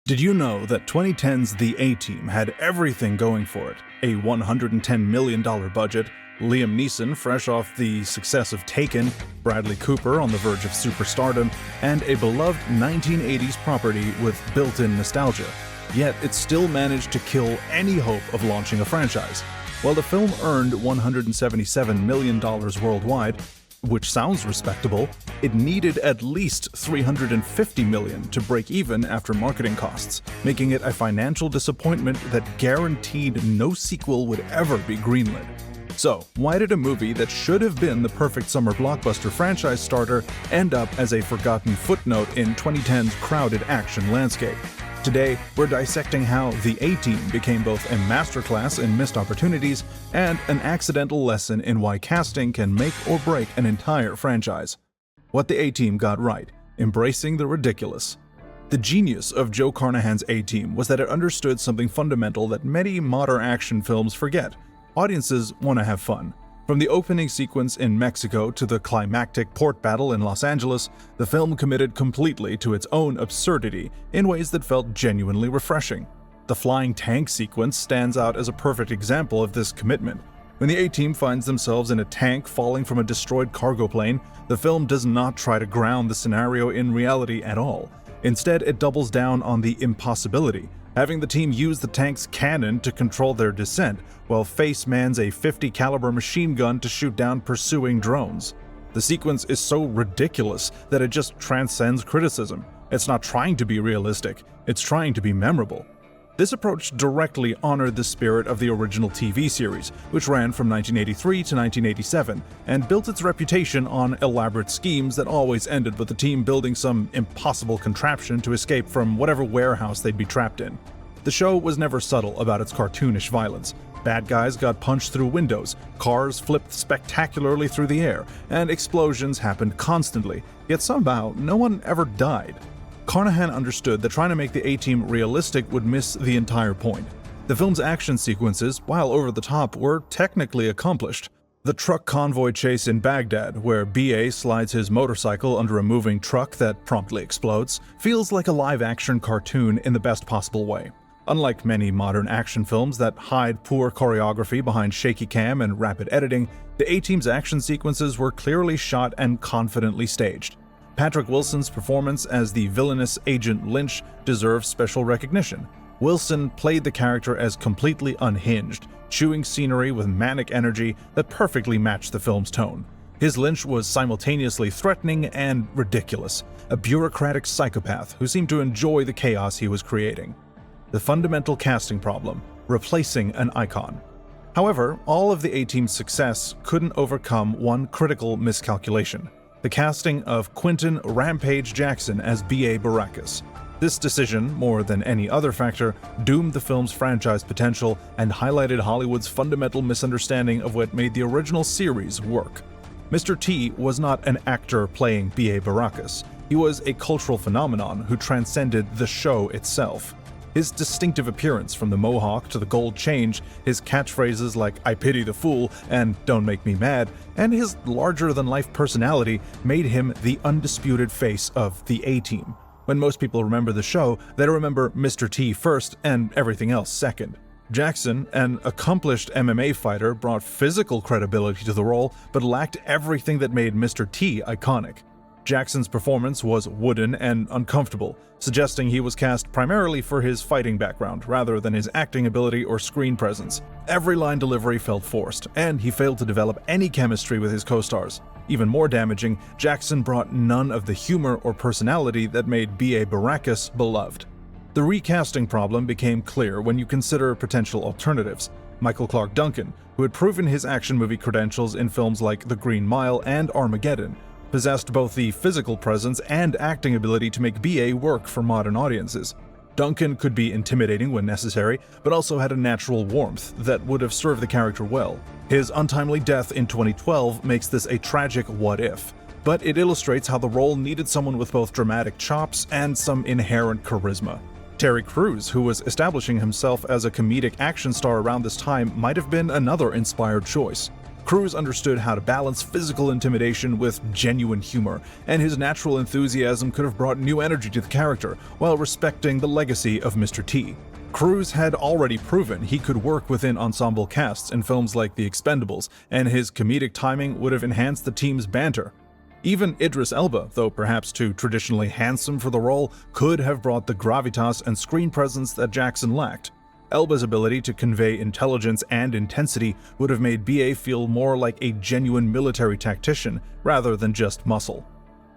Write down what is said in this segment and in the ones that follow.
Did you know that 2010's The A-Team had everything going for it? A $110 million budget, Liam Neeson fresh off the success of Taken, Bradley Cooper on the verge of superstardom, and a beloved 1980s property with built-in nostalgia. Yet it still managed to kill any hope of launching a franchise. While the film earned $177 million worldwide, which sounds respectable, it needed at least $350 million to break even after marketing costs, making it a financial disappointment that guaranteed no sequel would ever be greenlit. So, why did a movie that should have been the perfect summer blockbuster franchise starter end up as a forgotten footnote in 2010's crowded action landscape? Today, we're dissecting how The A-Team became both a masterclass in missed opportunities and an accidental lesson in why casting can make or break an entire franchise. What The A-Team got right: embracing the ridiculous. The genius of Joe Carnahan's A-Team was that it understood something fundamental that many modern action films forget. Audiences want to have fun. From the opening sequence in Mexico to the climactic port battle in Los Angeles, the film committed completely to its own absurdity in ways that felt genuinely refreshing. The flying tank sequence stands out as a perfect example of this commitment. When the A-Team finds themselves in a tank falling from a destroyed cargo plane, the film does not try to ground the scenario in reality at all. Instead, it doubles down on the impossibility, having the team use the tank's cannon to control their descent, while Face mans a .50 caliber machine gun to shoot down pursuing drones. The sequence is so ridiculous that it just transcends criticism. It's not trying to be realistic, it's trying to be memorable. This approach directly honored the spirit of the original TV series, which ran from 1983 to 1987, and built its reputation on elaborate schemes that always ended with the team building some impossible contraption to escape from whatever warehouse they'd be trapped in. The show was never subtle about its cartoonish violence. Bad guys got punched through windows, cars flipped spectacularly through the air, and explosions happened constantly, yet somehow no one ever died. Carnahan understood that trying to make the A-Team realistic would miss the entire point. The film's action sequences, while over the top, were technically accomplished. The truck convoy chase in Baghdad, where B.A. slides his motorcycle under a moving truck that promptly explodes, feels like a live-action cartoon in the best possible way. Unlike many modern action films that hide poor choreography behind shaky cam and rapid editing, the A-Team's action sequences were clearly shot and confidently staged. Patrick Wilson's performance as the villainous Agent Lynch deserves special recognition. Wilson played the character as completely unhinged, chewing scenery with manic energy that perfectly matched the film's tone. His Lynch was simultaneously threatening and ridiculous, a bureaucratic psychopath who seemed to enjoy the chaos he was creating. The fundamental casting problem: replacing an icon. However, all of the A-Team's success couldn't overcome one critical miscalculation: the casting of Quentin Rampage Jackson as B.A. Baracus. This decision, more than any other factor, doomed the film's franchise potential and highlighted Hollywood's fundamental misunderstanding of what made the original series work. Mr. T was not an actor playing B.A. Baracus. He was a cultural phenomenon who transcended the show itself. His distinctive appearance, from the mohawk to the gold chain, his catchphrases like "I pity the fool" and "Don't make me mad," and his larger-than-life personality made him the undisputed face of the A-Team. When most people remember the show, they remember Mr. T first and everything else second. Jackson, an accomplished MMA fighter, brought physical credibility to the role but lacked everything that made Mr. T iconic. Jackson's performance was wooden and uncomfortable, suggesting he was cast primarily for his fighting background rather than his acting ability or screen presence. Every line delivery felt forced, and he failed to develop any chemistry with his co-stars. Even more damaging, Jackson brought none of the humor or personality that made B.A. Baracus beloved. The recasting problem became clear when you consider potential alternatives. Michael Clarke Duncan, who had proven his action movie credentials in films like The Green Mile and Armageddon, possessed both the physical presence and acting ability to make B.A. work for modern audiences. Duncan could be intimidating when necessary, but also had a natural warmth that would have served the character well. His untimely death in 2012 makes this a tragic what-if, but it illustrates how the role needed someone with both dramatic chops and some inherent charisma. Terry Crews, who was establishing himself as a comedic action star around this time, might have been another inspired choice. Cruise understood how to balance physical intimidation with genuine humor, and his natural enthusiasm could have brought new energy to the character while respecting the legacy of Mr. T. Cruise had already proven he could work within ensemble casts in films like The Expendables, and his comedic timing would have enhanced the team's banter. Even Idris Elba, though perhaps too traditionally handsome for the role, could have brought the gravitas and screen presence that Jackson lacked. Elba's ability to convey intelligence and intensity would have made BA feel more like a genuine military tactician rather than just muscle.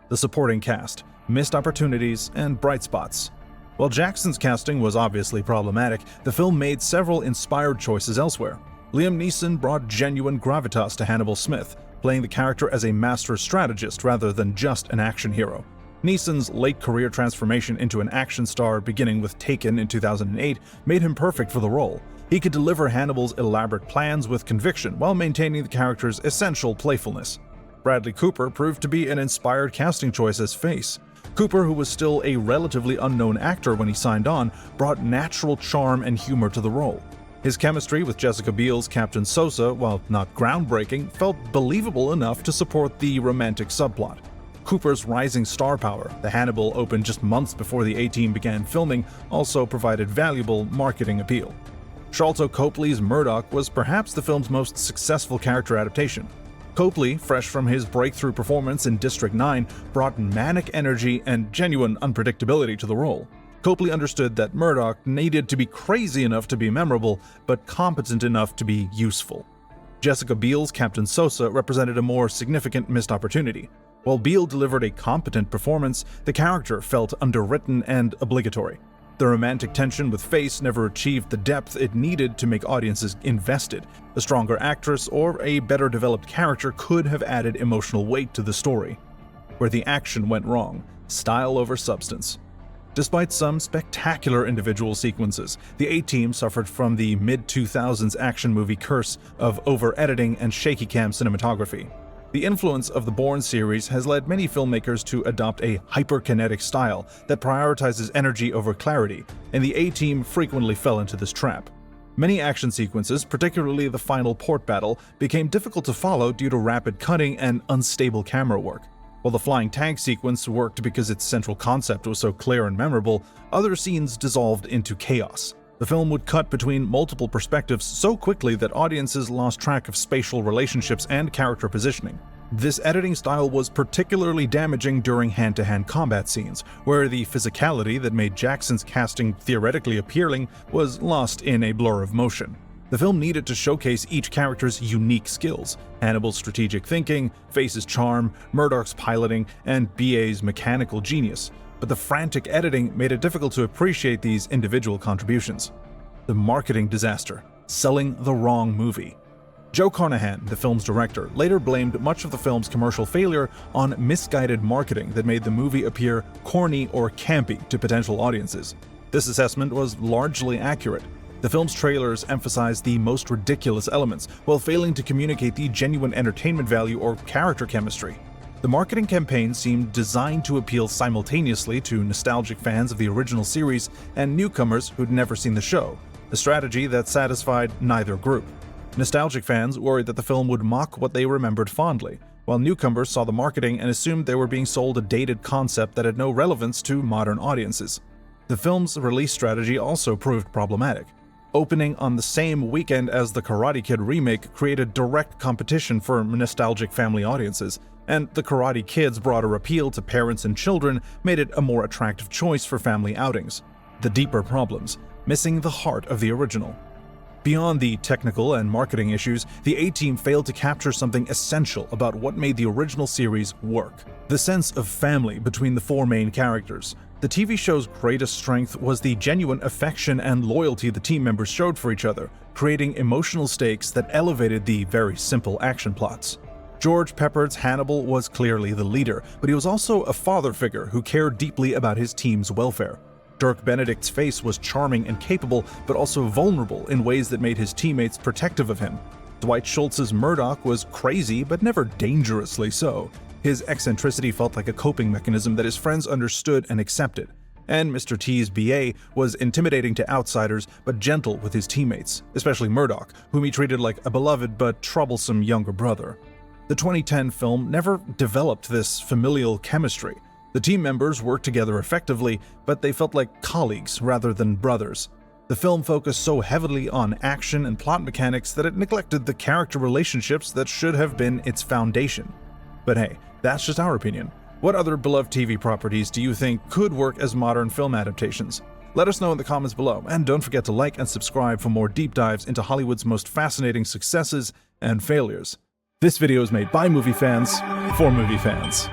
The supporting cast, missed opportunities, and bright spots. While Jackson's casting was obviously problematic, the film made several inspired choices elsewhere. Liam Neeson brought genuine gravitas to Hannibal Smith, playing the character as a master strategist rather than just an action hero. Neeson's late career transformation into an action star beginning with Taken in 2008 made him perfect for the role. He could deliver Hannibal's elaborate plans with conviction while maintaining the character's essential playfulness. Bradley Cooper proved to be an inspired casting choice as Face. Cooper, who was still a relatively unknown actor when he signed on, brought natural charm and humor to the role. His chemistry with Jessica Biel's Captain Sosa, while not groundbreaking, felt believable enough to support the romantic subplot. Cooper's rising star power, the Hannibal opened just months before the A-Team began filming, also provided valuable marketing appeal. Sharlto Copley's Murdoch was perhaps the film's most successful character adaptation. Copley, fresh from his breakthrough performance in District 9, brought manic energy and genuine unpredictability to the role. Copley understood that Murdoch needed to be crazy enough to be memorable, but competent enough to be useful. Jessica Biel's Captain Sosa represented a more significant missed opportunity. While Biel delivered a competent performance, the character felt underwritten and obligatory. The romantic tension with Face never achieved the depth it needed to make audiences invested. A stronger actress or a better developed character could have added emotional weight to the story. Where the action went wrong, style over substance. Despite some spectacular individual sequences, the A-Team suffered from the mid-2000s action movie curse of over-editing and shaky cam cinematography. The influence of the Bourne series has led many filmmakers to adopt a hyperkinetic style that prioritizes energy over clarity, and the A-Team frequently fell into this trap. Many action sequences, particularly the final port battle, became difficult to follow due to rapid cutting and unstable camera work. While the flying tank sequence worked because its central concept was so clear and memorable, other scenes dissolved into chaos. The film would cut between multiple perspectives so quickly that audiences lost track of spatial relationships and character positioning. This editing style was particularly damaging during hand-to-hand combat scenes, where the physicality that made Jackson's casting theoretically appealing was lost in a blur of motion. The film needed to showcase each character's unique skills: Hannibal's strategic thinking, Face's charm, Murdoch's piloting, and BA's mechanical genius. But the frantic editing made it difficult to appreciate these individual contributions. The marketing disaster, selling the wrong movie. Joe Carnahan, the film's director, later blamed much of the film's commercial failure on misguided marketing that made the movie appear corny or campy to potential audiences. This assessment was largely accurate. The film's trailers emphasized the most ridiculous elements, while failing to communicate the genuine entertainment value or character chemistry. The marketing campaign seemed designed to appeal simultaneously to nostalgic fans of the original series and newcomers who'd never seen the show, a strategy that satisfied neither group. Nostalgic fans worried that the film would mock what they remembered fondly, while newcomers saw the marketing and assumed they were being sold a dated concept that had no relevance to modern audiences. The film's release strategy also proved problematic. Opening on the same weekend as the Karate Kid remake created direct competition for nostalgic family audiences, and the Karate Kid's broader appeal to parents and children made it a more attractive choice for family outings. The deeper problems, missing the heart of the original. Beyond the technical and marketing issues, the A-Team failed to capture something essential about what made the original series work: the sense of family between the four main characters. The TV show's greatest strength was the genuine affection and loyalty the team members showed for each other, creating emotional stakes that elevated the very simple action plots. George Peppard's Hannibal was clearly the leader, but he was also a father figure who cared deeply about his team's welfare. Dirk Benedict's Face was charming and capable, but also vulnerable in ways that made his teammates protective of him. Dwight Schultz's Murdoch was crazy, but never dangerously so. His eccentricity felt like a coping mechanism that his friends understood and accepted. and Mr. T's BA was intimidating to outsiders but gentle with his teammates, especially Murdoch, whom he treated like a beloved but troublesome younger brother. The 2010 film never developed this familial chemistry. The team members worked together effectively, but they felt like colleagues rather than brothers. The film focused so heavily on action and plot mechanics that it neglected the character relationships that should have been its foundation. But hey, that's just our opinion. What other beloved TV properties do you think could work as modern film adaptations? Let us know in the comments below, and don't forget to like and subscribe for more deep dives into Hollywood's most fascinating successes and failures. This video is made by movie fans, for movie fans.